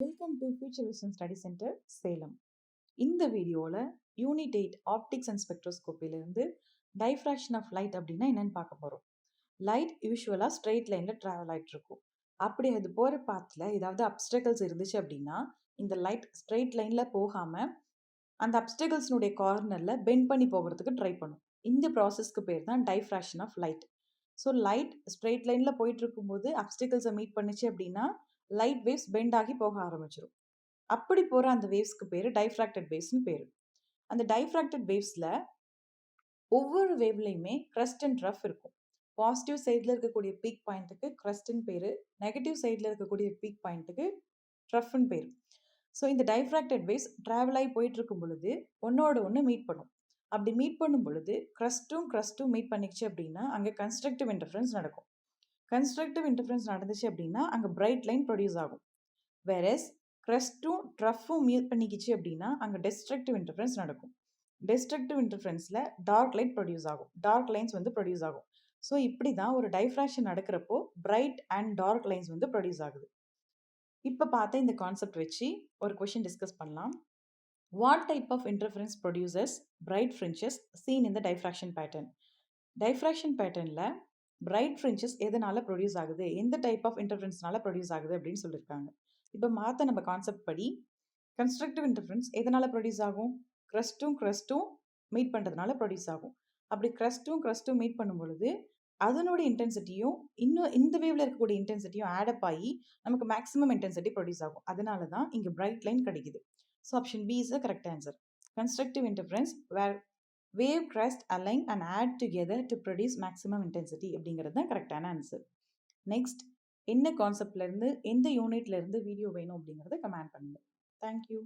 Welcome to Future Vision Study Centre Salem. இந்த வீடியோவில் unit 8 optics and ஸ்பெக்ட்ரோஸ்கோப்பிலிருந்து டைஃப்ராக்ஷன் ஆஃப் லைட் அப்படின்னா என்னன்னு பார்க்க போகிறோம். லைட் யூஸ்வலாக ஸ்ட்ரெயிட் லைனில் ட்ராவல் ஆகிட்டு இருக்கும். அப்படி அது போகிற பாத்தில் ஏதாவது அப்டக்கிள்ஸ் இருந்துச்சு அப்படின்னா இந்த லைட் ஸ்ட்ரெயிட் லைனில் போகாமல் அந்த அப்டக்கிள்ஸ்னுடைய கார்னரில் பெண்ட் பண்ணி போகிறதுக்கு ட்ரை பண்ணும். இந்த ப்ராசஸ்க்கு பேர் தான் diffraction of light. So light straight லைனில் போயிட்டு இருக்கும்போது அப்டக்கிள்ஸை மீட் பண்ணிச்சு அப்படின்னா லைட் வேவ்ஸ் பெண்ட் ஆகி போக ஆரம்பிச்சிடும். அப்படி போகிற அந்த வேவ்ஸ்க்கு பேர் டைஃப்ராக்டட் வேவ்ஸ்னு பேர். அந்த டைஃப்ராக்டட் வேவ்ஸில் ஒவ்வொரு வேவ்லையுமே க்ரஸ்ட் அண்ட் ட்ரஃப் இருக்கும். பாசிட்டிவ் சைடில் இருக்கக்கூடிய பீக் பாயிண்ட்டுக்கு க்ரஸ்ட்னு பேர், நெகட்டிவ் சைடில் இருக்கக்கூடிய பீக் பாயிண்ட்டுக்கு ட்ரஃப்னு பேர். ஸோ இந்த டைஃப்ராக்டட் வேவ்ஸ் ட்ராவல் ஆகி போயிட்டு இருக்கும் பொழுது ஒன்னோட ஒன்று மீட் பண்ணும். அப்படி மீட் பண்ணும் பொழுது க்ரஸ்ட்டும் மீட் பண்ணிச்சு அப்படின்னா அங்கே கன்ஸ்ட்ரக்டிவ் இன்டர்ஃபரன்ஸ் நடக்கும். கன்ஸ்ட்ரக்டிவ் இன்டர்ஃபரன்ஸ் நடந்துச்சு அப்படின்னா அங்கே பிரைட் லைன் ப்ரொடியூஸ் ஆகும். வேறஸ் க்ரஸ்ட்டும் ட்ரஃப்பும் மீட் பண்ணிக்கிச்சு அப்படின்னா அங்கே டெஸ்ட்ரக்டிவ் இன்டர்ஃபரன்ஸ் நடக்கும். டெஸ்ட்ரக்டிவ் இன்டர்ஃபரன்ஸில் டார்க் லைட் ப்ரொடியூஸ் ஆகும், டார்க் லைன்ஸ் ப்ரொடியூஸ் ஆகும். ஸோ இப்படி தான் ஒரு டைஃப்ராக்ஷன் நடக்கிறப்போ bright and dark lines produce ஆகுது. இப்போ பார்த்த இந்த கான்செப்ட் வச்சு ஒரு கொஷின் டிஸ்கஸ் பண்ணலாம். What type of interference produces bright fringes seen in the diffraction pattern? Diffraction பேட்டர்னில் பிரைட் ஃப்ரின்ச்சஸ் எதனால் ப்ரொடியூஸ் ஆகுது, எந்த டைப் ஆஃப் இன்டர்ஃபரன்ஸ்னால ப்ரொடியூஸ் ஆகுது அப்படின்னு சொல்லியிருக்காங்க. இப்போ மாற்ற நம்ம கான்செப்ட் படி கன்ஸ்ட்ரக்டிவ் இன்டர்ஃபரன்ஸ் எதனால் ப்ரொடியூஸ் ஆகும்? க்ரஸ்ட்டும் மீட் பண்ணுறதுனால ப்ரொடியூஸ் ஆகும். அப்படி க்ரஸ்ட்டும் மீட் பண்ணும் பொழுது அதனோட இன்டென்சிட்டியும் இன்னும் இந்த வேவ்ல இருக்கக்கூடிய இன்டென்சிட்டியும் ஆடப் ஆகி நமக்கு மேக்ஸிமம் இன்டென்சிட்டி ப்ரொடியூஸ் ஆகும். அதனால தான் இங்கே பிரைட் லைன் கிடைக்குது. So option B is the correct answer. Constructive interference where wave crest align and add together to produce maximum intensity அப்படிங்கிறது தான் கரெக்டான ஆன்சர். நெக்ஸ்ட் என்ன கான்செப்ட்லேருந்து எந்த யூனிட்லேருந்து வீடியோ வேணும் அப்படிங்கிறத கமெண்ட் பண்ணுங்கள். தேங்க்யூ.